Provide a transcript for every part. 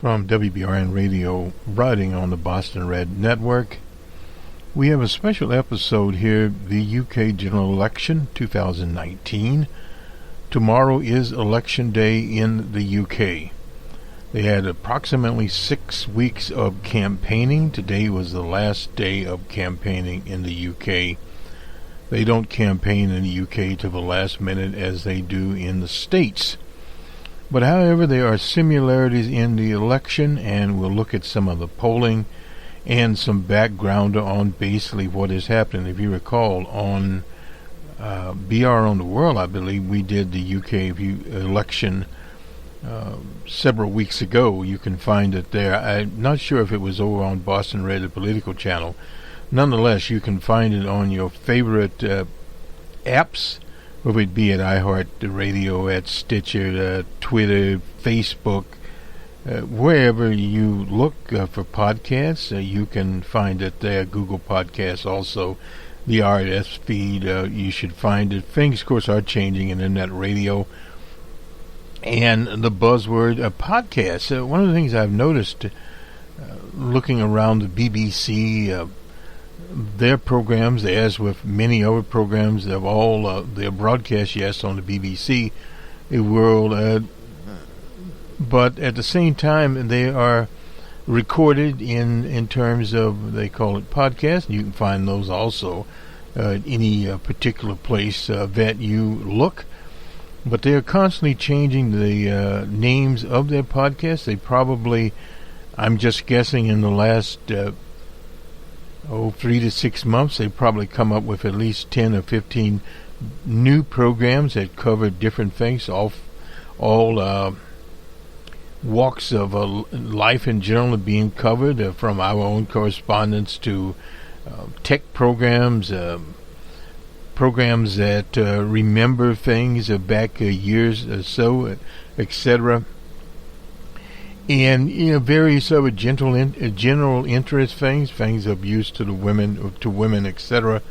From WBRN Radio, riding on the Boston Red Network, we have a special episode here, the UK General Election 2019. Tomorrow is Election Day in the UK. They had approximately 6 weeks of campaigning. Today was the last day of campaigning in the UK. They don't campaign in the UK to the last minute as they do in the States. But however, there are similarities in the election, and we'll look at some of the polling and some background on basically what is happening. If you recall, on BR on the World, I believe, we did the UK election several weeks ago. You can find it there. I'm not sure if it was over on Boston Red, the political channel. Nonetheless, you can find it on your favorite apps, whether it be at iHeartRadio, at Stitcher, Twitter, Facebook, wherever you look for podcasts, you can find it there. Google Podcasts also, the RSS feed, you should find it. Things, of course, are changing in internet radio. And the buzzword podcast. One of the things I've noticed looking around the BBC, their programs, as with many other programs, they're all they're broadcast, yes, on the BBC world, but at the same time they are recorded in terms of, they call it podcast. You can find those also any particular place that you look. But they are constantly changing the names of their podcasts. They probably, I'm just guessing, in the last 3 to 6 months, they've probably come up with at least 10 or 15 new programs that cover different things, all walks of life in general are being covered, from our own correspondence to tech programs, programs that remember things back years or so, etc. And various other general interest things of use to the women, etc.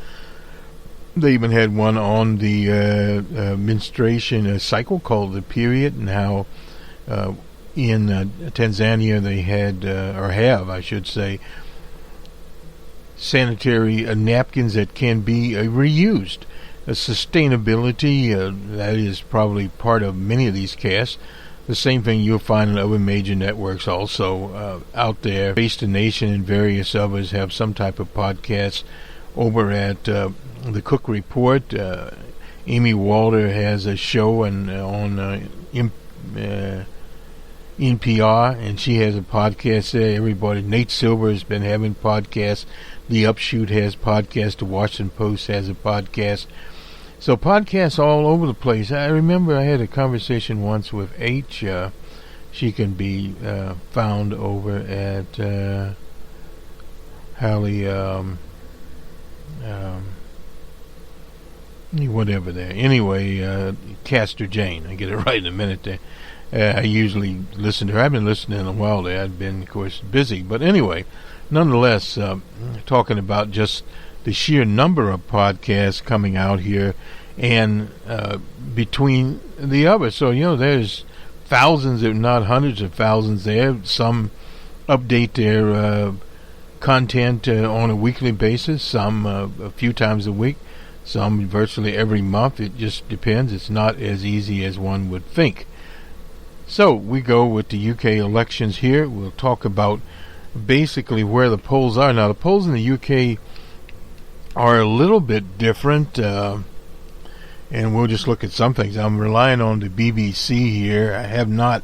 They even had one on the menstruation cycle called the period, and how in Tanzania they had, or have, I should say, sanitary napkins that can be reused. Sustainability, that is probably part of many of these casts. The same thing you'll find in other major networks also out there. Face the Nation and various others have some type of podcast. Over at the Cook Report, Amy Walter has a show on NPR, and she has a podcast there. Everybody, Nate Silver has been having podcasts. The Upshoot has podcasts. The Washington Post has a podcast. So podcasts all over the place. I remember I had a conversation once with H. She can be found over at Hallie, whatever there. Anyway, Castor Jane. I get it right in a minute there. I usually listen to her. I've been listening in a while there. I've been, of course, busy. But anyway, nonetheless, talking about just the sheer number of podcasts coming out here, and between the others. So, there's thousands, if not hundreds of thousands there. Some update their content on a weekly basis, some a few times a week, some virtually every month. It just depends. It's not as easy as one would think. So we go with the UK elections here. We'll talk about basically where the polls are. Now, the polls in the UK are a little bit different, and we'll just look at some things. I'm relying on the BBC here. I have not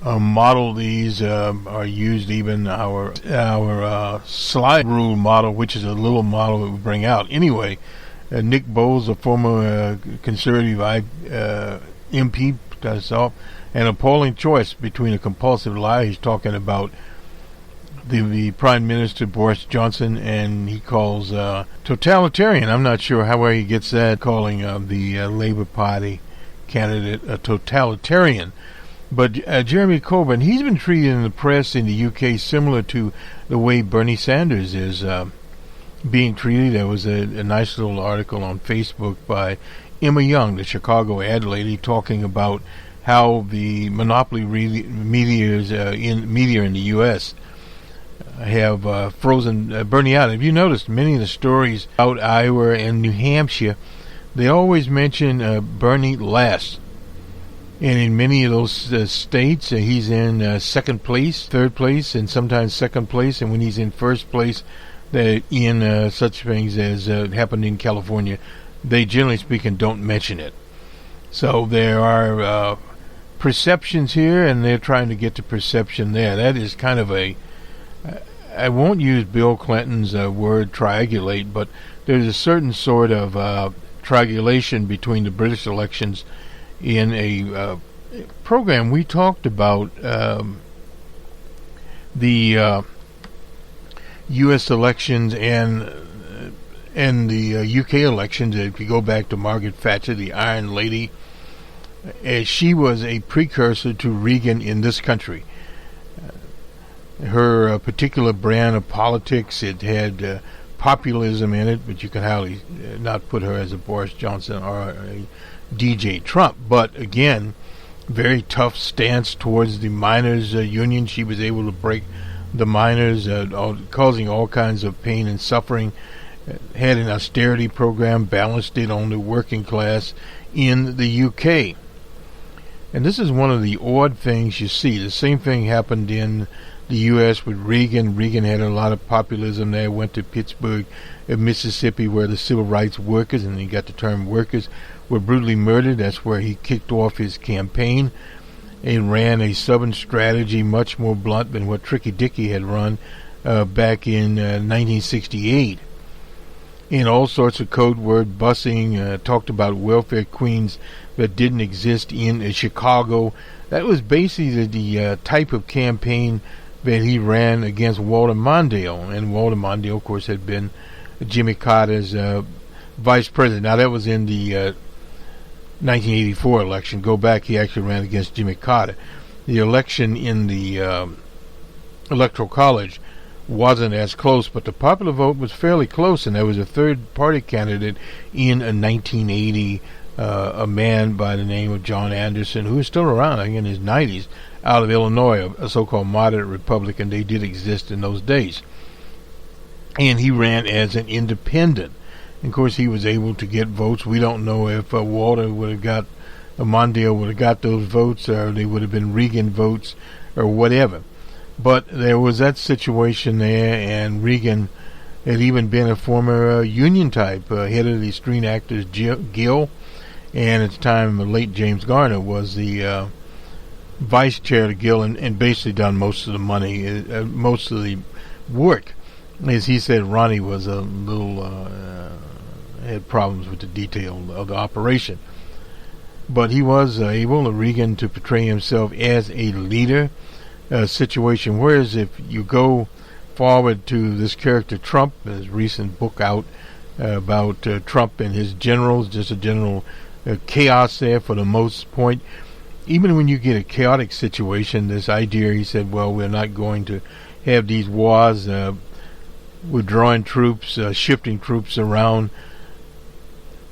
modeled these or used even our slide rule model, which is a little model that we bring out. Anyway, Nick Bowles, a former Conservative MP, does off, and a polling choice between a compulsive lie. He's talking about the Prime Minister Boris Johnson, and he calls totalitarian. I'm not sure how he gets that, calling the Labour Party candidate a totalitarian. But Jeremy Corbyn, he's been treated in the press in the UK similar to the way Bernie Sanders is being treated. There was a nice little article on Facebook by Emma Young, the Chicago ad lady, talking about how the monopoly media in the U.S. have frozen Bernie out. Have you noticed many of the stories out Iowa and New Hampshire, they always mention Bernie last. And in many of those states, he's in second place, third place, and sometimes second place. And when he's in first place, in such things as happened in California, they generally speaking don't mention it. So there are perceptions here, and they're trying to get to perception there. That is kind of I won't use Bill Clinton's word triangulate, but there's a certain sort of triangulation between the British elections in a program we talked about the U.S. elections and the UK elections. If you go back to Margaret Thatcher, the Iron Lady, she was a precursor to Reagan in this country. Her particular brand of politics, it had populism in it, but you can hardly not put her as a Boris Johnson or a DJ Trump. But again, very tough stance towards the miners' union. She was able to break the miners, causing all kinds of pain and suffering. Had an austerity program, balanced it on the working class in the UK. And this is one of the odd things you see. The same thing happened in the U.S. with Reagan. Reagan had a lot of populism there, went to Pittsburgh, Mississippi, where the civil rights workers, and he got the term workers, were brutally murdered. That's where he kicked off his campaign and ran a Southern strategy much more blunt than what Tricky Dicky had run back in 1968. In all sorts of code word busing, talked about welfare queens that didn't exist in Chicago. That was basically the type of campaign that he ran against Walter Mondale. And Walter Mondale, of course, had been Jimmy Carter's vice president. Now, that was in the 1984 election. Go back, he actually ran against Jimmy Carter. The election in the Electoral College wasn't as close, but the popular vote was fairly close, and there was a third-party candidate in 1980, a man by the name of John Anderson, who is still around, I think, in his 90s, out of Illinois, a so-called moderate Republican. They did exist in those days. And he ran as an independent. And of course, he was able to get votes. We don't know if Walter would have got, Mondale would have got those votes, or they would have been Reagan votes, or whatever. But there was that situation there, and Reagan had even been a former union type, head of the Screen Actors Guild, and at the time, the late James Garner was the vice chair of the Guild, and basically done most of the money, most of the work. As he said, Ronnie was a little, had problems with the detail of the operation. But he was able, Reagan, to portray himself as a leader situation. Whereas if you go forward to this character Trump, his recent book out about Trump and his generals, just a general chaos there for the most point. Even when you get a chaotic situation, this idea, he said, well, we're not going to have these wars, withdrawing troops, shifting troops around.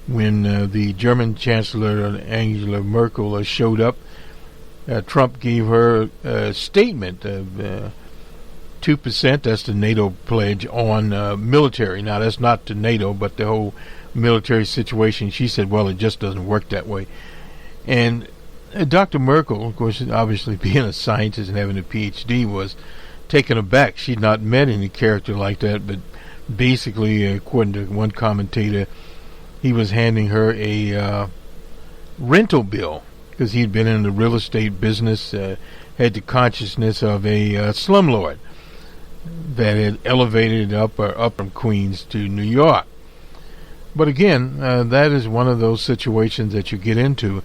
When the German Chancellor Angela Merkel showed up, Trump gave her a statement of 2%, that's the NATO pledge, on military. Now, that's not to NATO, but the whole military situation. She said, well, it just doesn't work that way. And Dr. Merkel, of course, obviously being a scientist and having a PhD, was taken aback. She'd not met any character like that, but basically, according to one commentator, he was handing her a rental bill, because he'd been in the real estate business, had the consciousness of a slumlord that had elevated up from Queens to New York. But again, that is one of those situations that you get into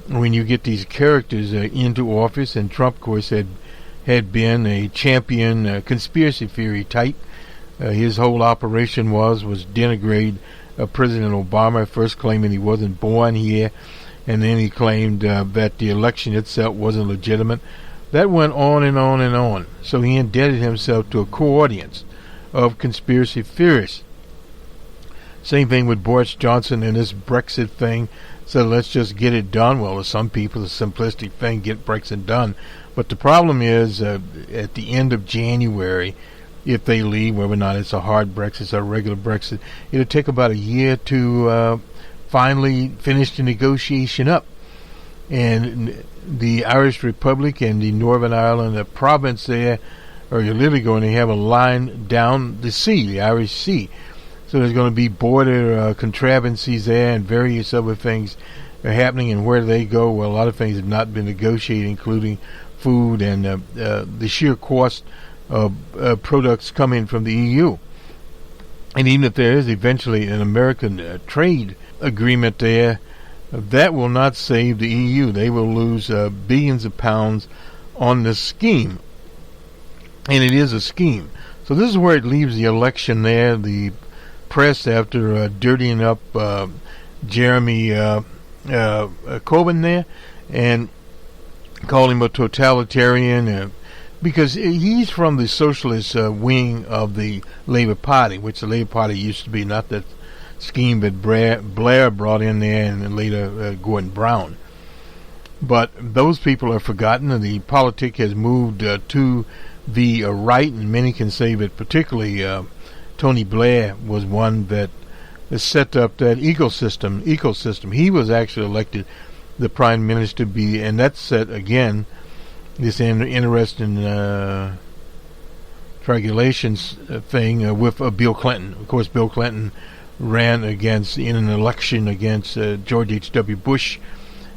when you get these characters into office. And Trump, of course, had been a champion conspiracy theory type. His whole operation was denigrate President Obama, first claiming he wasn't born here, and then he claimed that the election itself wasn't legitimate. That went on and on and on. So he indebted himself to a co-audience of conspiracy theorists. Same thing with Boris Johnson and this Brexit thing. So let's just get it done. Well, to some people, the simplistic thing, get Brexit done. But the problem is, at the end of January, if they leave, whether or not it's a hard Brexit or a regular Brexit, it'll take about a year to finally finish the negotiation up. And the Irish Republic and the Northern Ireland, the province there, are literally going to have a line down the sea, the Irish Sea. So there's going to be border contrivances there and various other things are happening. And where do they go? Well, a lot of things have not been negotiated, including food and the sheer cost of products coming from the EU. And even if there is eventually an American trade agreement there, that will not save the EU. They will lose billions of pounds on this scheme. And it is a scheme. So this is where it leaves the election there. The press, after dirtying up Jeremy Corbyn there and called him a totalitarian because he's from the socialist wing of the Labour Party, which the Labour Party used to be, not that scheme that Blair brought in there and later Gordon Brown. But those people are forgotten, and the politic has moved to the right, and many can say that particularly Tony Blair was one that set up that ecosystem. He was actually elected the prime minister and that set again this interesting triangulations thing with Bill Clinton. Of course, Bill Clinton ran in an election against George H.W. Bush,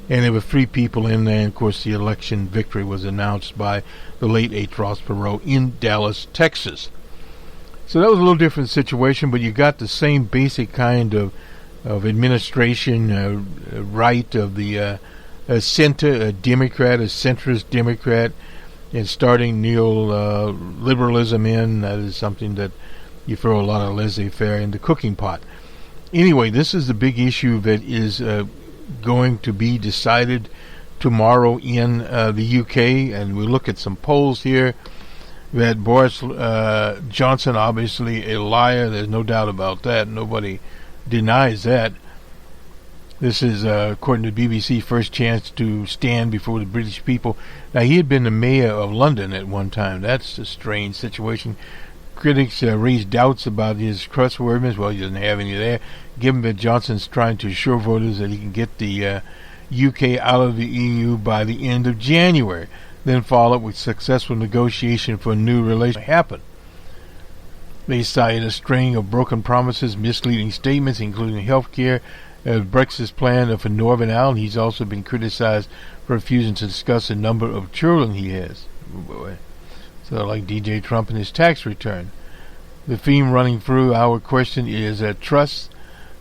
and there were 3 people in there, and of course the election victory was announced by the late H. Ross Perot in Dallas, Texas. So that was a little different situation, but you got the same basic kind of administration, right of the center Democrat, a centrist Democrat, and starting neoliberalism in. That is something that you throw a lot of laissez-faire in the cooking pot. Anyway, this is the big issue that is going to be decided tomorrow in the UK, and we look at some polls here. That Boris Johnson, obviously a liar. There's no doubt about that. Nobody denies that. This is, according to BBC, first chance to stand before the British people. Now, he had been the mayor of London at one time. That's a strange situation. Critics raised doubts about his trustworthiness. Well, he doesn't have any there. Given that Johnson's trying to assure voters that he can get the UK out of the EU by the end of January, then followed with successful negotiation for a new relation happen. They cited a string of broken promises, misleading statements, including health care, Brexit's plan for Northern Ireland. He's also been criticized for refusing to discuss the number of children he has. Oh boy. So like DJ Trump and his tax return. The theme running through our question is trust,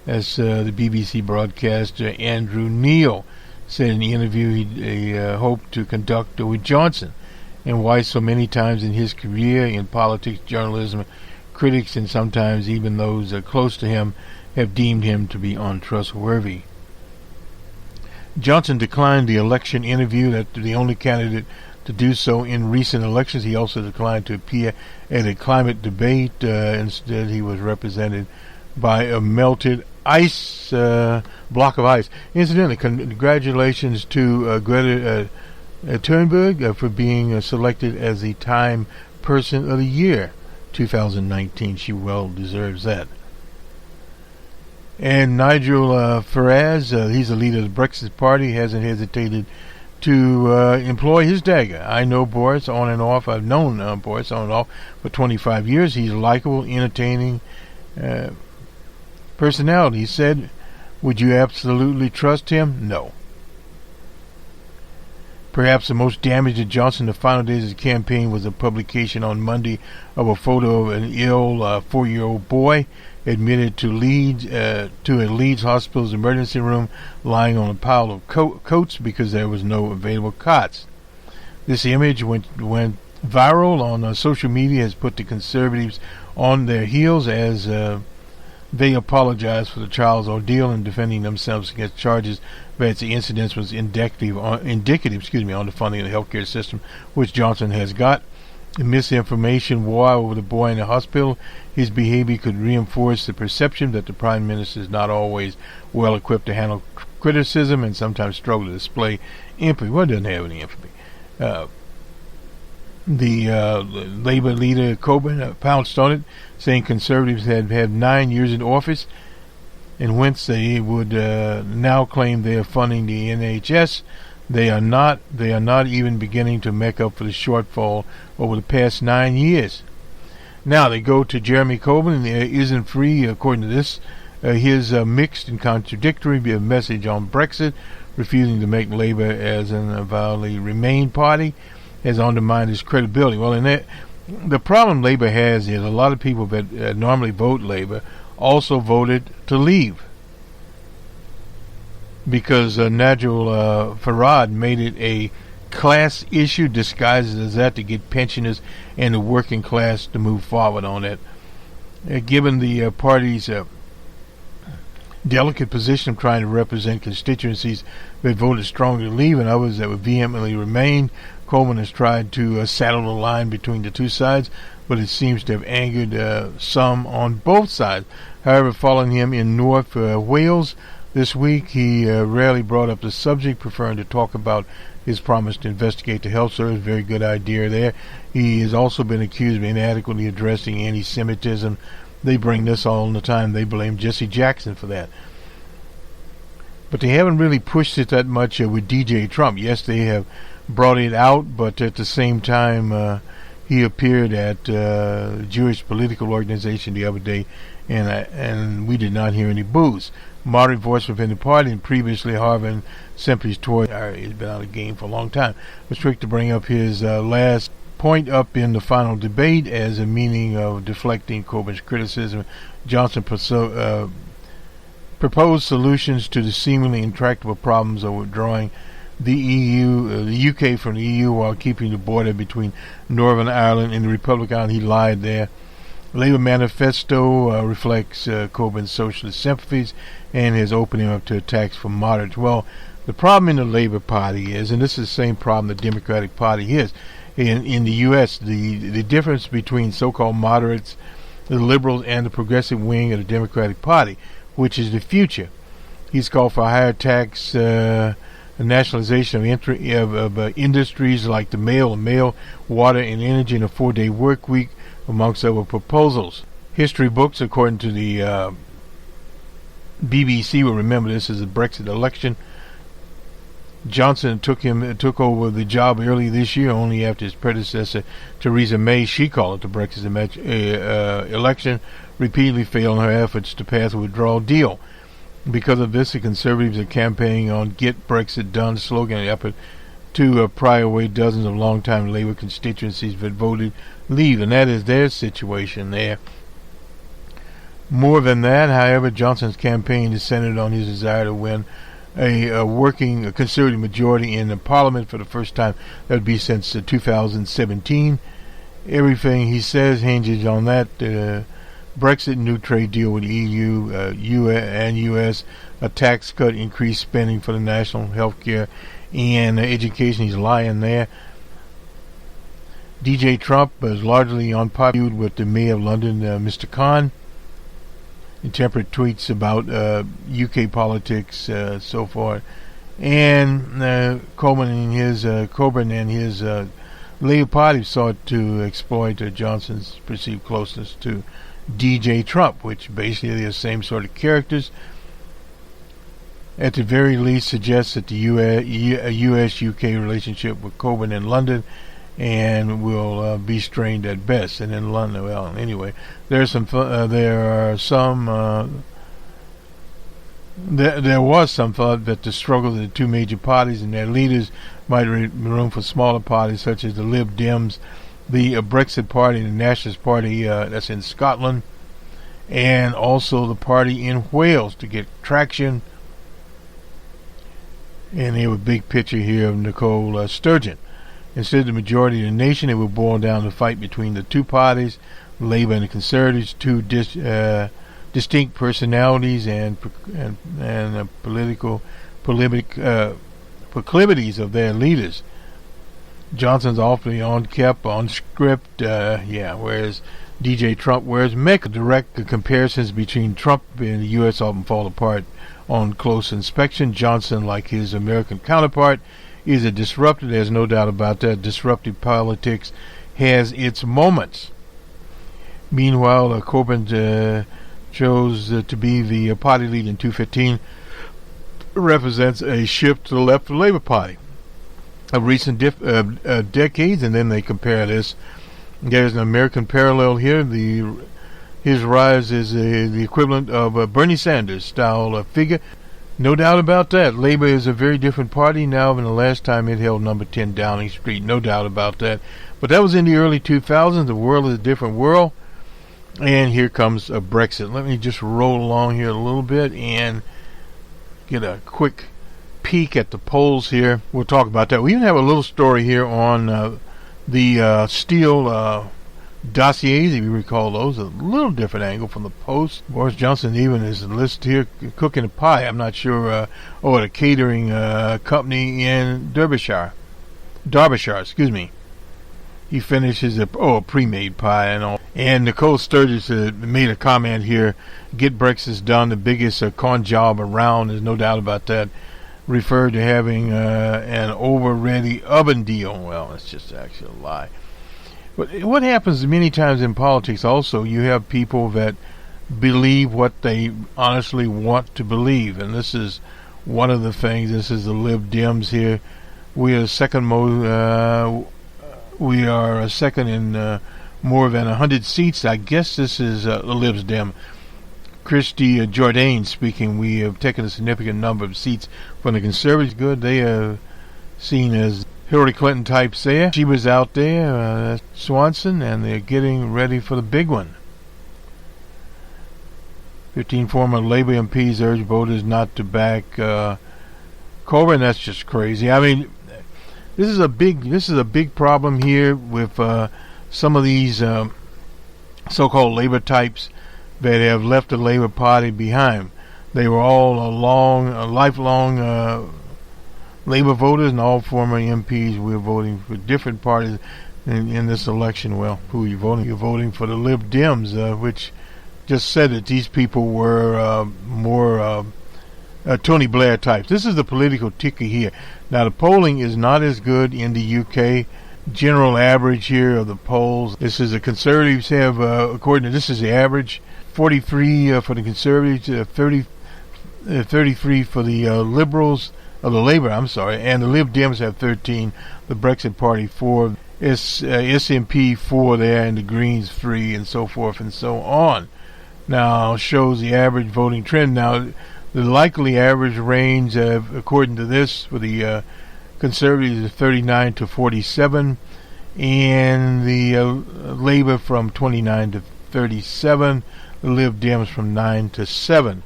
as the BBC broadcaster Andrew Neil said in the interview he hoped to conduct with Johnson, and why so many times in his career in politics, journalism, critics, and sometimes even those close to him have deemed him to be untrustworthy. Johnson declined the election interview, that the only candidate to do so in recent elections. He also declined to appear at a climate debate. Instead, he was represented by a melted block of ice. Incidentally, congratulations to Greta Thunberg for being selected as the Time Person of the Year 2019. She well deserves that. And Nigel Farage, he's the leader of the Brexit Party, hasn't hesitated to employ his dagger. I know Boris on and off. I've known Boris on and off for 25 years. He's a likable, entertaining personality. He said, would you absolutely trust him? No. Perhaps the most damage to Johnson in the final days of his campaign was the publication on Monday of a photo of an ill 4-year-old boy admitted to a Leeds hospital's emergency room, lying on a pile of coats because there was no available cots. This image went viral on social media, has put the Conservatives on their heels as they apologized for the child's ordeal and defending themselves against charges that the incident was indicative on the funding of the healthcare system, which Johnson has got. Misinformation war over the boy in the hospital. His behavior could reinforce the perception that the Prime Minister is not always well equipped to handle criticism and sometimes struggle to display empathy. Well, it doesn't have any empathy. The Labour leader Corbyn pounced on it, saying Conservatives had had 9 years in office, and whence they would now claim they are funding the NHS. They are not even beginning to make up for the shortfall over the past 9 years. Now they go to Jeremy Corbyn, isn't free, according to this. His mixed and contradictory message on Brexit, refusing to make Labour as an avowedly Remain party, has undermined his credibility. Well, the problem Labour has is a lot of people that normally vote Labour also voted to leave, because Nigel Farage made it a class issue disguised as that to get pensioners and the working class to move forward on it. Given the party's delicate position of trying to represent constituencies that voted strongly to leave and others that would vehemently remain, Corbyn has tried to saddle the line between the two sides, but it seems to have angered some on both sides. However, following him in North Wales this week, he rarely brought up the subject, preferring to talk about his promise to investigate the health service. Very good idea there. He has also been accused of inadequately addressing anti-Semitism. They bring this all the time. They blame Jesse Jackson for that. But they haven't really pushed it that much with DJ Trump. Yes, they have brought it out, but at the same time, he appeared at a Jewish political organization the other day, and we did not hear any boos. Moderate voice within the party, and previously Harvard Simply's Tories has been out of the game for a long time, was quick to bring up his last point up in the final debate as a meaning of deflecting Corbyn's criticism. Johnson proposed solutions to the seemingly intractable problems of withdrawing the UK from the EU while keeping the border between Northern Ireland and the Republic of Ireland. He lied there. The Labour manifesto reflects Corbyn's socialist sympathies and his opening up to attacks from moderates. Well, the problem in the Labour Party is, and this is the same problem the Democratic Party is, in the U.S., the difference between so-called moderates, the liberals, and the progressive wing of the Democratic Party, which is the future. He's called for higher tax, nationalization of industries like the mail, water, and energy, and a 4-day work week, amongst other proposals. History books, according to the BBC, will remember this as a Brexit election. Johnson took over the job early this year, only after his predecessor Theresa May, she called it the Brexit election, repeatedly failed in her efforts to pass a withdrawal deal. Because of this, the Conservatives are campaigning on "Get Brexit Done" slogan, an effort to pry away dozens of long-time Labour constituencies that voted leave, and that is their situation there. More than that, however, Johnson's campaign is centered on his desire to win a working Conservative majority in the Parliament for the first time. That would be since 2017. Everything he says hinges on that. Brexit, new trade deal with the EU, and US, a tax cut, increased spending for the national health care and education. He's lying there. DJ Trump is largely unpopular with the Mayor of London, Mr. Khan. Intemperate tweets about UK politics, so forth. And Corbyn and his Labour Party sought to exploit Johnson's perceived closeness to DJ Trump, which basically are the same sort of characters. At the very least, suggests that the U.S.-UK relationship with Corbyn in London and will be strained at best. And in London, well, anyway, there was some thought that the struggle of the two major parties and their leaders might leave room for smaller parties such as the Lib Dems, the Brexit Party, the Nationalist Party that's in Scotland, and also the party in Wales to get traction. And they have a big picture here of Nicole Sturgeon. Instead of the majority of the nation, it would boil down to a fight between the two parties, Labour and the Conservatives, two distinct personalities and political proclivities of their leaders. Johnson's awfully on script, whereas DJ Trump wears make direct comparisons between Trump and the U.S. often fall apart on close inspection. Johnson, like his American counterpart, is a disruptor. There's no doubt about that. Disruptive politics has its moments. Meanwhile, Corbyn chose to be the party leader in 2015, represents a shift to the left of the Labour Party of recent decades, and then they compare this. There's an American parallel here. His rise is the equivalent of a Bernie Sanders style figure. No doubt about that. Labour is a very different party now than the last time it held number 10 Downing Street. No doubt about that. But that was in the early 2000s. The world is a different world. And here comes a Brexit. Let me just roll along here a little bit and get a quick peek at the polls here. We'll talk about that. We even have a little story here on the Steele dossiers, if you recall those. A little different angle from the Post. Boris Johnson even is listed here cooking a pie. I'm not sure. At a catering company in Derbyshire, excuse me. He finishes a pre-made pie and all. And Nicole Sturgis made a comment here. Get Brexit done, the biggest con job around. There's no doubt about that. Referred to having an over-ready oven deal. Well, it's just actually a lie. But what happens many times in politics also, you have people that believe what they honestly want to believe. And this is one of the things. This is the Lib Dems here. We are second in more than 100 seats. I guess this is the Lib Dem. Christy Jordan speaking. We have taken a significant number of seats from the Conservatives. Good. They are seen as Hillary Clinton types there. She was out there, Swanson, and they're getting ready for the big one. 15 former Labour MPs urge voters not to back Corbyn. That's just crazy. I mean, this is a big problem here with some of these so-called Labour types that have left the Labour Party behind. They were all lifelong Labour voters, and all former MPs were voting for different parties in this election. Well, who are you voting? You're voting for the Lib Dems, which just said that these people were more Tony Blair types. This is the political ticker here. Now, the polling is not as good in the UK. General average here of the polls. This is the Conservatives have, according to this is the average, 43 for the Conservatives, 33 for the Liberals, the Labour, and the Lib Dems have 13, the Brexit Party 4, SNP 4 there, and the Greens 3, and so forth and so on. Now, shows the average voting trend. Now, the likely average range, according to this, for the Conservatives is 39 to 47, and the Labour from 29 to 37, the Lib Dems from 9 to 7.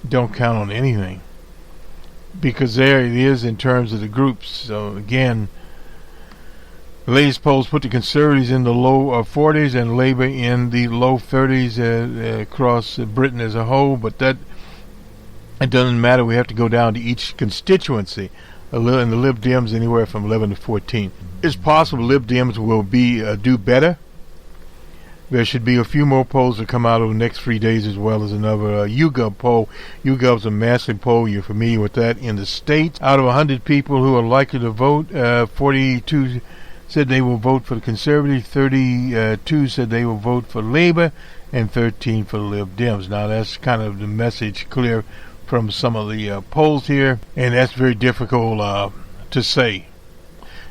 Don't count on anything, because there it is in terms of the groups. So again, the latest polls put the Conservatives in the low 40s and Labour in the low 30s across Britain as a whole, but it doesn't matter. We have to go down to each constituency. And the Lib Dems anywhere from 11 to 14. It's possible Lib Dems will do better. There should be a few more polls that come out over the next 3 days, as well as another YouGov poll. YouGov's a massive poll. You're familiar with that in the States. Out of 100 people who are likely to vote, 42 said they will vote for the Conservatives, 32 said they will vote for Labour, and 13 for the Lib Dems. Now, that's kind of the message clear from some of the polls here, and that's very difficult to say.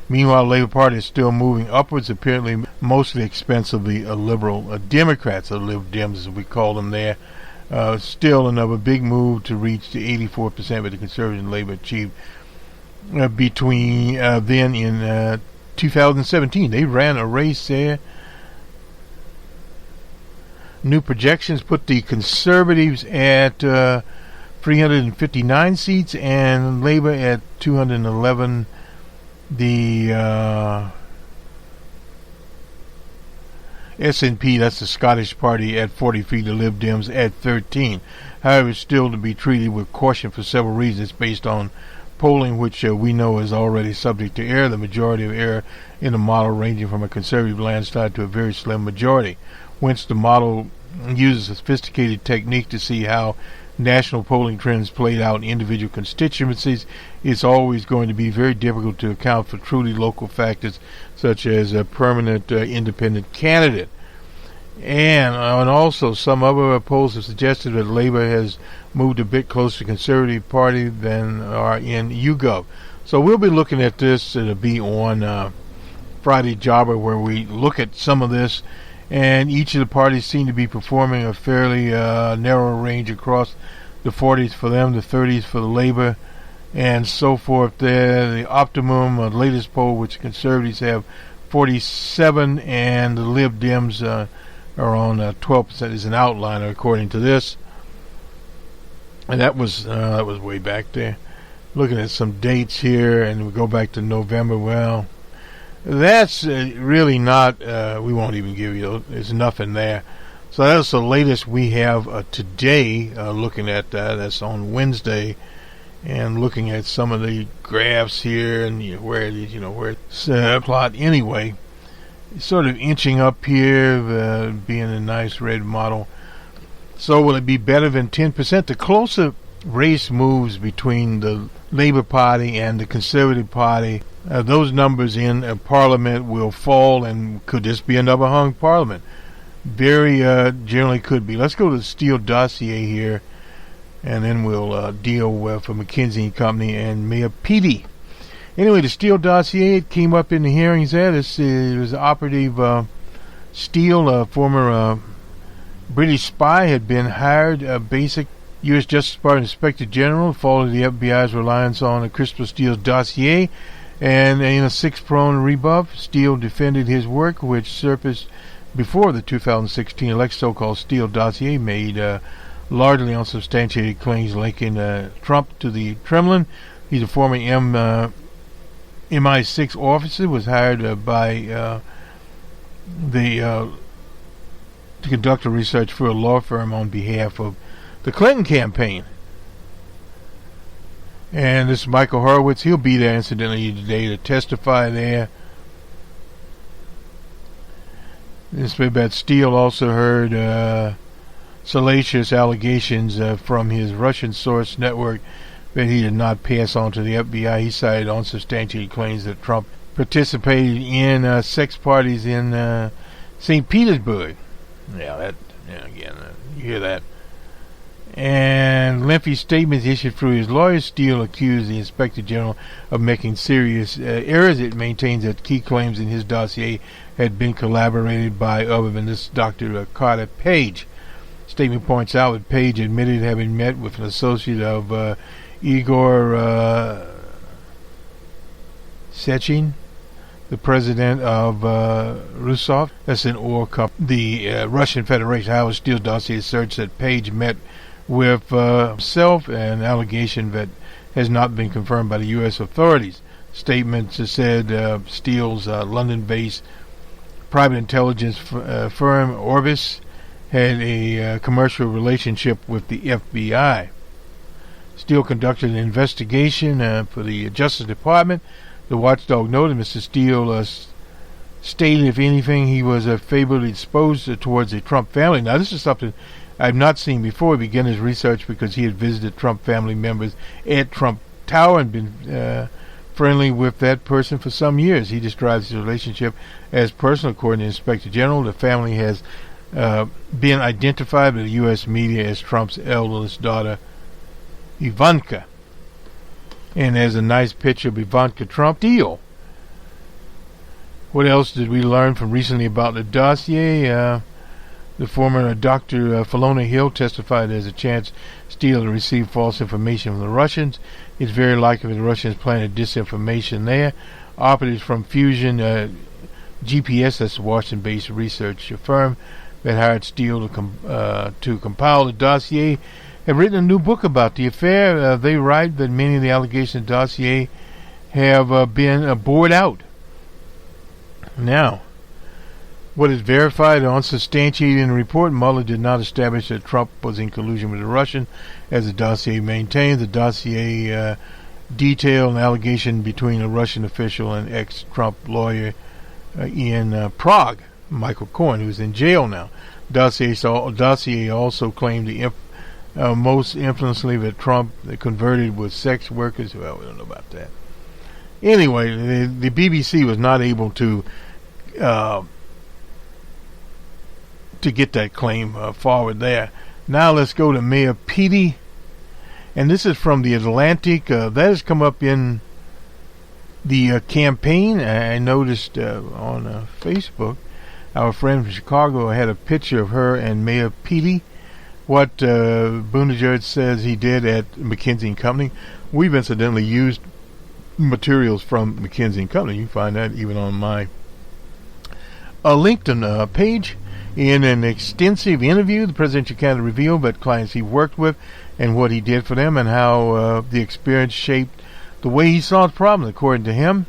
Meanwhile, the Labour Party is still moving upwards, apparently mostly expense of the liberal Democrats, or Lib Dems as we call them there. Still another big move to reach the 84% that the Conservatives and Labour achieved between then in 2017. They ran a race there. New projections put the Conservatives at 359 seats and Labour at 211. The SNP, that's the Scottish Party, at 43, the Lib Dems at 13. However, it's still to be treated with caution for several reasons based on polling, which we know is already subject to error. The majority of error in the model ranging from a conservative landslide to a very slim majority. Whence the model uses a sophisticated technique to see how national polling trends played out in individual constituencies. It's always going to be very difficult to account for truly local factors such as a permanent independent candidate. And also some other polls have suggested that Labour has moved a bit closer to the Conservative Party than are in YouGov. So we'll be looking at this. It'll be on Friday Jobber, where we look at some of this. And each of the parties seem to be performing a fairly narrow range across the 40s for them, the 30s for the Labour, and so forth there. The optimum, the latest poll, which the Conservatives have 47, and the Lib Dems are on 12%, is an outliner according to this. And that was way back there. Looking at some dates here, and we go back to November. Well, that's really not, we won't even give you, there's nothing there. So that's the latest we have today, looking at that. That's on Wednesday, and looking at some of the graphs here, and where it's plot anyway. Sort of inching up here, being a nice red model. So will it be better than 10%? The closer race moves between the Labour Party and the Conservative Party, those numbers in Parliament will fall, and could this be another hung Parliament? Very generally could be. Let's go to the Steele dossier here, and then we'll deal with McKinsey & Company and Mayor Petey. Anyway, the Steele dossier, it came up in the hearings there. This was Operative Steele, a former British spy, had been hired basic U.S. Justice Department Inspector General, followed the FBI's reliance on Christopher Steele's dossier. And in a 6-pronged rebuff, Steele defended his work, which surfaced before the 2016 election. So-called Steele dossier made largely unsubstantiated claims linking Trump to the Kremlin. He's a former MI6 officer, was hired by to conduct research for a law firm on behalf of the Clinton campaign. And this is Michael Horowitz. He'll be there, incidentally, today to testify there. This that Steele also heard salacious allegations from his Russian source network that he did not pass on to the FBI. He cited unsubstantiated claims that Trump participated in sex parties in St. Petersburg. Again, you hear that. And lengthy statements issued through his lawyers. Steele accused the Inspector General of making serious errors. It maintains that key claims in his dossier had been collaborated by other than this Dr. Carter Page. Statement points out that Page admitted having met with an associate of Igor Sechin, the president of Rusov, that's an oil company, the Russian Federation. Howard Steele's dossier asserts that Page met with himself, an allegation that has not been confirmed by the U.S. authorities. Statements said Steele's London-based private intelligence firm Orbis had a commercial relationship with the FBI. Steele conducted an investigation for the Justice Department. The watchdog noted Mr. Steele stated, if anything, he was favorably disposed towards the Trump family. Now, this is something I've not seen before. He began his research because he had visited Trump family members at Trump Tower and been friendly with that person for some years. He describes his relationship as personal. According to the Inspector General, the family has been identified by the U.S. media as Trump's eldest daughter, Ivanka. And there's a nice picture of Ivanka Trump. Deal. What else did we learn from recently about the dossier? The former Dr. Philona Hill testified there's a chance Steele to receive false information from the Russians. It's very likely the Russians planted disinformation there. Operatives from Fusion GPS, that's a Washington-based research firm that hired Steele to compile the dossier, have written a new book about the affair. They write that many of the allegations in the dossier have been bored out. Now, what is verified or unsubstantiated in the report, Mueller did not establish that Trump was in collusion with the Russians, as the dossier maintains. The dossier detailed allegation between a Russian official and ex-Trump lawyer in Prague, Michael Cohen, who's in jail now. Dossier also claimed the most influentially that Trump converted with sex workers. Well, we don't know about that. Anyway, the BBC was not able to get that claim forward there. Now let's go to Mayor Petey. And this is from The Atlantic. That has come up in the campaign. I noticed on Facebook, our friend from Chicago had a picture of her and Mayor Petey. What Buttigieg says he did at McKinsey & Company. We've incidentally used materials from McKinsey & Company. You can find that even on my LinkedIn page. In an extensive interview, the presidential candidate revealed that clients he worked with and what he did for them and how the experience shaped the way he solved problems, according to him.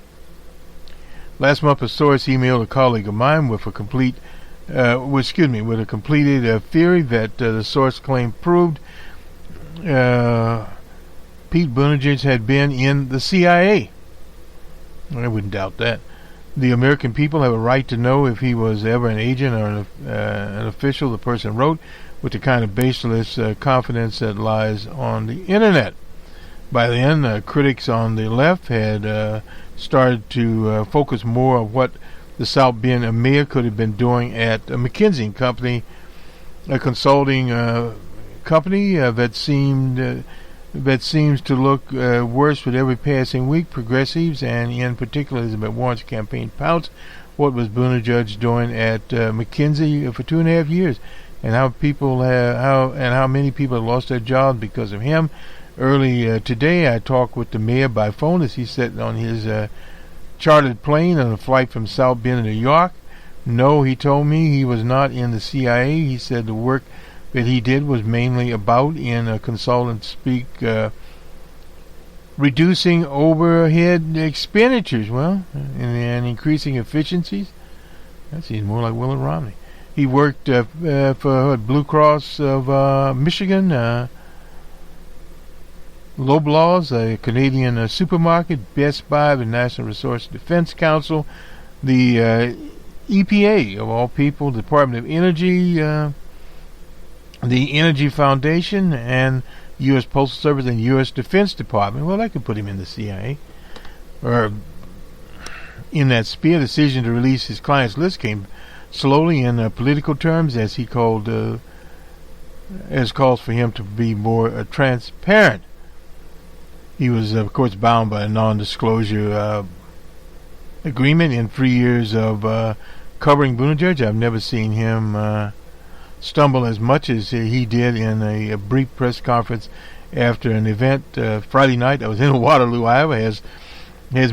Last month, a source emailed a colleague of mine with a completed theory that the source claimed proved Pete Buttigieg had been in the CIA. I wouldn't doubt that. The American people have a right to know if he was ever an agent or an official, the person wrote, with the kind of baseless confidence that lies on the internet. By then, critics on the left had started to focus more on what the South Bend mayor could have been doing at McKinsey & Company, a consulting company that seems to look worse with every passing week. Progressives, and in particular Elizabeth Warren's campaign, pouts what was Buttigieg doing at McKinsey for 2.5 years, and how many people have lost their jobs because of him. Early today, I talked with the mayor by phone as he sat on his chartered plane on a flight from South Bend to New York. No, he told me he was not in the CIA. He said the work that he did was mainly about, in consultant speak, reducing overhead expenditures, and increasing efficiencies. That seems more like Willie Romney. He worked for Blue Cross of Michigan, Loblaws, a Canadian supermarket, Best Buy, the National Resource Defense Council, the EPA, of all people, the Department of Energy, the Energy Foundation, and U.S. Postal Service and U.S. Defense Department. Well, I could put him in the CIA. Or in that sphere, the decision to release his clients' list came slowly in political terms, as he called, as calls for him to be more transparent. He was, of course, bound by a non-disclosure agreement in 3 years of covering Buttigieg. I've never seen him stumble as much as he did in a brief press conference after an event Friday night. I was in Waterloo, Iowa, as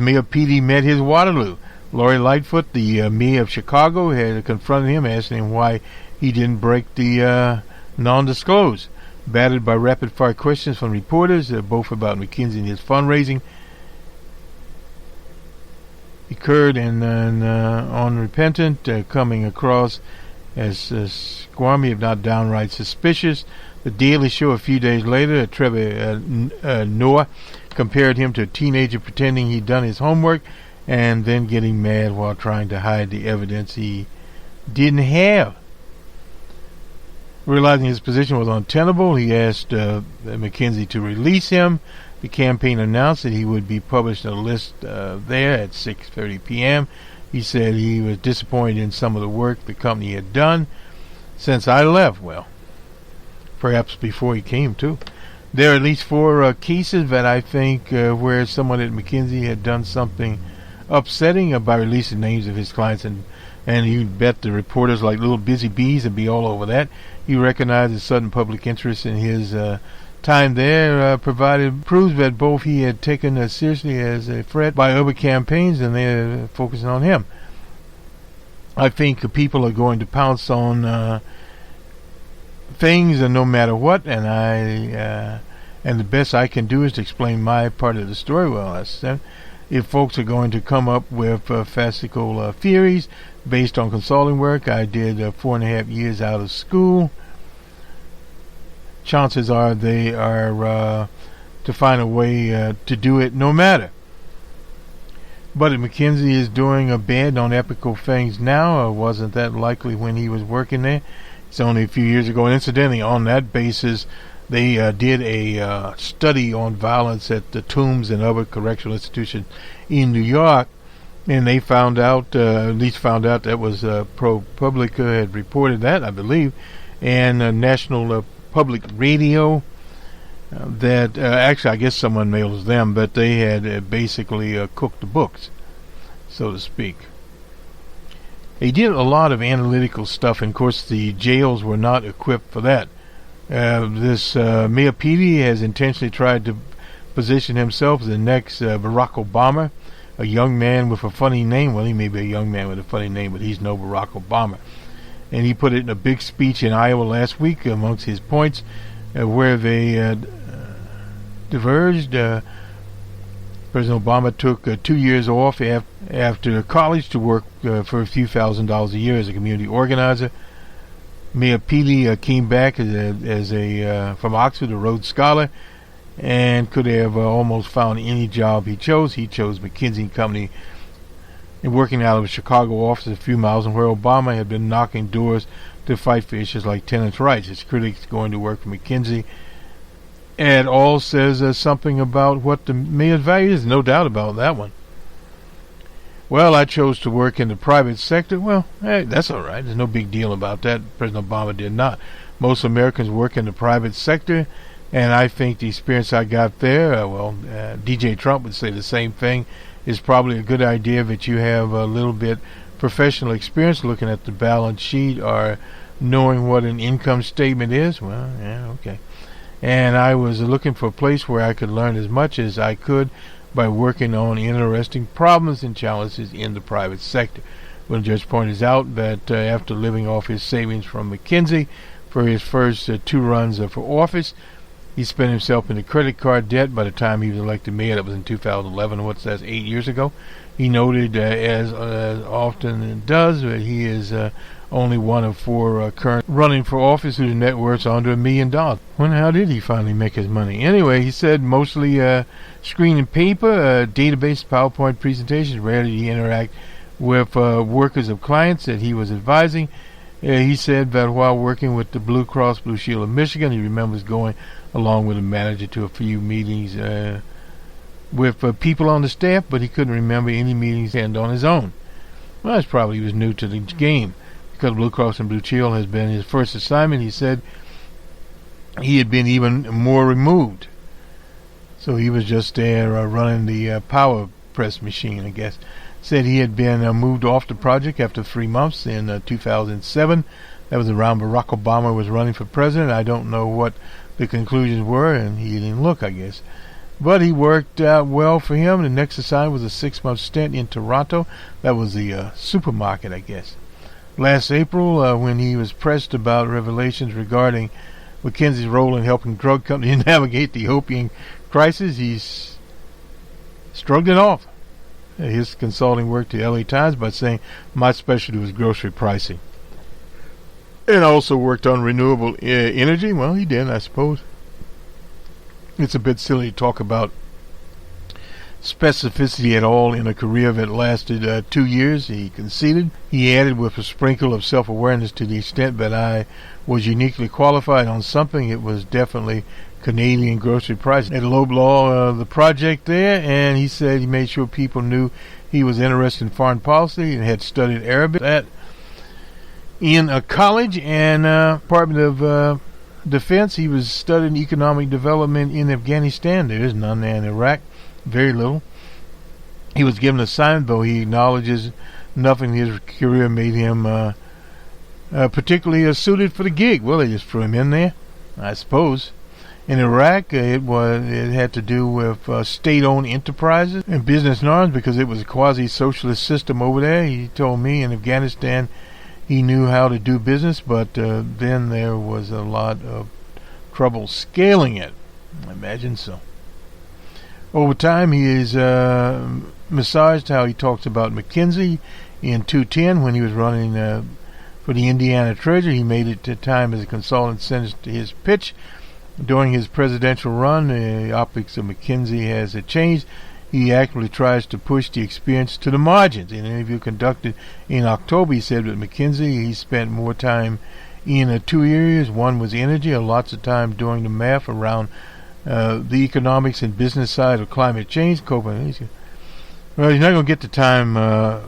Mayor Petey met his Waterloo. Lori Lightfoot, the mayor of Chicago, had confronted him, asking him why he didn't break the non-disclose. Battered by rapid-fire questions from reporters, both about McKinsey and his fundraising, he occurred and unrepentant, coming across as squirmy, if not downright suspicious. The Daily Show a few days later, Trevor Noah compared him to a teenager pretending he'd done his homework and then getting mad while trying to hide the evidence he didn't have. Realizing his position was untenable, he asked McKinsey to release him. The campaign announced that he would be published on a list there at 6:30 p.m. He said he was disappointed in some of the work the company had done since I left. Well, perhaps before he came, too. There are at least 4 cases that I think where someone at McKinsey had done something upsetting by releasing names of his clients, and you'd bet the reporters like little busy bees would be all over that. He recognized the sudden public interest in his time there proves that both he had taken seriously as a threat by other campaigns, and they're focusing on him. I think people are going to pounce on things, and no matter what, and the best I can do is to explain my part of the story. Well, if folks are going to come up with farcical theories based on consulting work, I did 4.5 years out of school. Chances are they are to find a way to do it no matter. But if McKinsey is doing a bad on epical things now, wasn't that likely when he was working there? It's only a few years ago. And incidentally, on that basis, they did a study on violence at the Tombs and other correctional institutions in New York, and they found out, at least found out that was ProPublica had reported that, I believe, and National Public Radio, that actually I guess someone mails them, but they had basically cooked the books, so to speak. They did a lot of analytical stuff, and of course the jails were not equipped for that. This Mayor Petey has intentionally tried to position himself as the next Barack Obama, a young man with a funny name. Well, he may be a young man with a funny name, but he's no Barack Obama. And he put it in a big speech in Iowa last week amongst his points, where they diverged. President Obama took 2 years off after college to work for a few $1,000s a year as a community organizer. Mayor Petey came back as a from Oxford, a Rhodes Scholar, and could have almost found any job he chose. He chose McKinsey & Company, and working out of a Chicago office a few miles from where Obama had been knocking doors to fight for issues like tenants' rights. His critics going to work for McKinsey at all says something about what the mayor's value is. No doubt about that one. Well, I chose to work in the private sector. Well, hey, that's all right. There's no big deal about that. President Obama did not. Most Americans work in the private sector, and I think the experience I got there, DJ Trump would say the same thing, is probably a good idea that you have a little bit professional experience looking at the balance sheet or knowing what an income statement is. Well, yeah, okay. And I was looking for a place where I could learn as much as I could by working on interesting problems and challenges in the private sector. Well, the judge points out that after living off his savings from McKinsey for his first 2 runs for office, he spent himself into credit card debt by the time he was elected mayor. That was in 2011. What's that, 8 years ago? He noted, as often does, that he is only one of 4 current running for office whose net worth's under $1 million. Wonder how did he finally make his money? Anyway, he said mostly screen and paper, database, PowerPoint presentations. Rarely did he interact with workers of clients that he was advising. He said that while working with the Blue Cross Blue Shield of Michigan, he remembers going along with a manager to a few meetings with people on the staff, but he couldn't remember any meetings and on his own. Well, that's probably he was new to the game. Because Blue Cross and Blue Shield has been his first assignment, he said he had been even more removed. So he was just there running the power press machine, I guess. Said he had been moved off the project after 3 months in 2007. That was around Barack Obama was running for president. I don't know what the conclusions were, and he didn't look, I guess. But he worked out well for him. The next assignment was a 6-month stint in Toronto. That was the supermarket, I guess. Last April, when he was pressed about revelations regarding McKinsey's role in helping drug companies navigate the opium crisis, he shrugged it off. His consulting work to LA Times by saying, my specialty was grocery pricing. And also worked on renewable energy. Well, he did, I suppose. It's a bit silly to talk about specificity at all in a career that lasted 2 years, he conceded. He added with a sprinkle of self-awareness, to the extent that I was uniquely qualified on something, it was definitely Canadian grocery pricing. At Loblaw, the project there, and he said he made sure people knew he was interested in foreign policy and had studied Arabic in a college and Department of Defense. He was studying economic development in Afghanistan. There is none there in Iraq. Very little. He was given an assignment, though he acknowledges nothing in his career made him particularly suited for the gig. Well, they just threw him in there, I suppose. In Iraq, it had to do with state-owned enterprises and business norms because it was a quasi-socialist system over there. He told me in Afghanistan he knew how to do business, but then there was a lot of trouble scaling it. I imagine so. Over time, he is massaged how he talks about McKinsey. In 2010, when he was running for the Indiana Treasury, he made it to time as a consultant, sent his pitch During his presidential run, the optics of McKinsey has changed. He actively tries to push the experience to the margins. In an interview conducted in October, he said that McKinsey, he spent more time in two areas. One was energy, lots of time doing the math around the economics and business side of climate change. Copenhagen. Well, he's not going to get the Time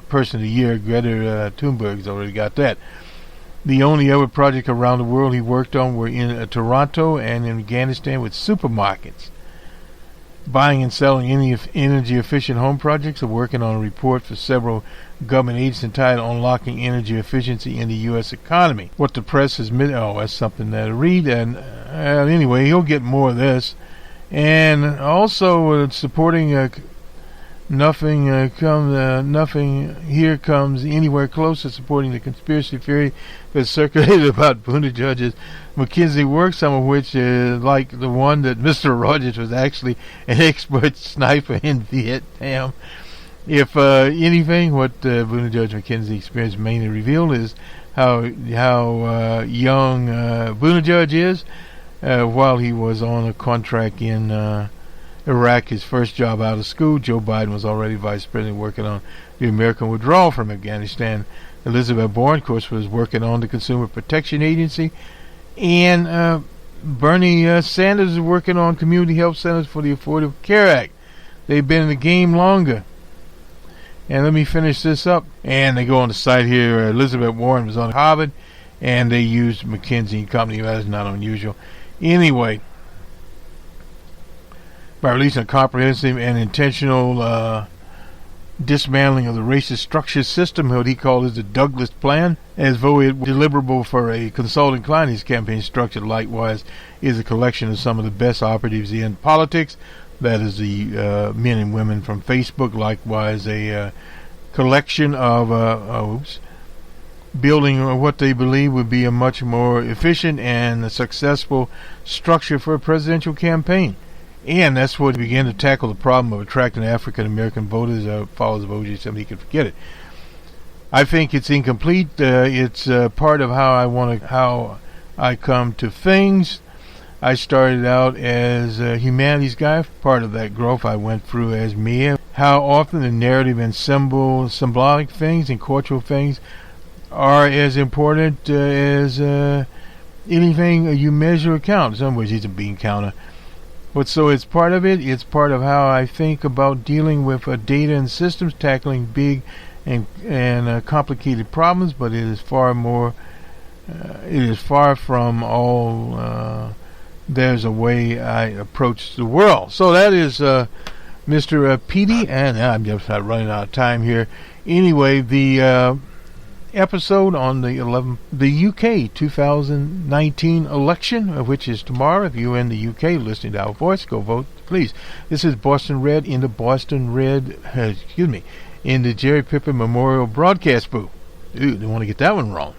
Person of the Year. Greta Thunberg's already got that. The only other project around the world he worked on were in Toronto and in Afghanistan with supermarkets. Buying and selling energy-efficient home projects, or working on a report for several government agencies entitled Unlocking Energy Efficiency in the U.S. Economy. What the press has that's something to read. And anyway, he'll get more of this. And also supporting nothing here comes anywhere close to supporting the conspiracy theory that's circulated about Buttigieg's McKinsey work, some of which like the one that Mr. Rogers was actually an expert sniper in Vietnam. If anything, what Buttigieg McKinsey experience mainly revealed is how young Buttigieg is. While he was on a contract in Iraq, his first job out of school, Joe Biden was already vice president working on the American withdrawal from Afghanistan. Elizabeth Warren, of course, was working on the Consumer Protection Agency. And Bernie Sanders is working on community health centers for the Affordable Care Act. They've been in the game longer. And let me finish this up. And they go on the site here. Elizabeth Warren was on Harvard, and they used McKinsey and Company. That is not unusual. Anyway, by releasing a comprehensive and intentional dismantling of the racist structure system, what he called the Douglas Plan, as though it were deliverable for a consulting client. His campaign structure, likewise, is a collection of some of the best operatives in politics. That is the men and women from Facebook. Likewise, a collection of building what they believe would be a much more efficient and successful structure for a presidential campaign. And that's what began to tackle the problem of attracting African American voters. Followers of O.J. Simpson, he could forget it. I think it's incomplete. It's part of how I come to things. I started out as a humanities guy. Part of that growth I went through as me. How often the narrative and symbolic things and cultural things are as important as anything you measure or count. In some ways, he's a bean counter. But so it's part of it. It's part of how I think about dealing with data and systems, tackling big and complicated problems. But it is far more. It is far from all. There's a way I approach the world. So that is Mr. Petey, and I'm just running out of time here. Anyway, the episode on the UK 2019 election, which is tomorrow. If you're in the UK listening to our voice, go vote, please. This is Boston Red in the in the Jerry Pippen Memorial Broadcast booth. Ooh, don't want to get that one wrong.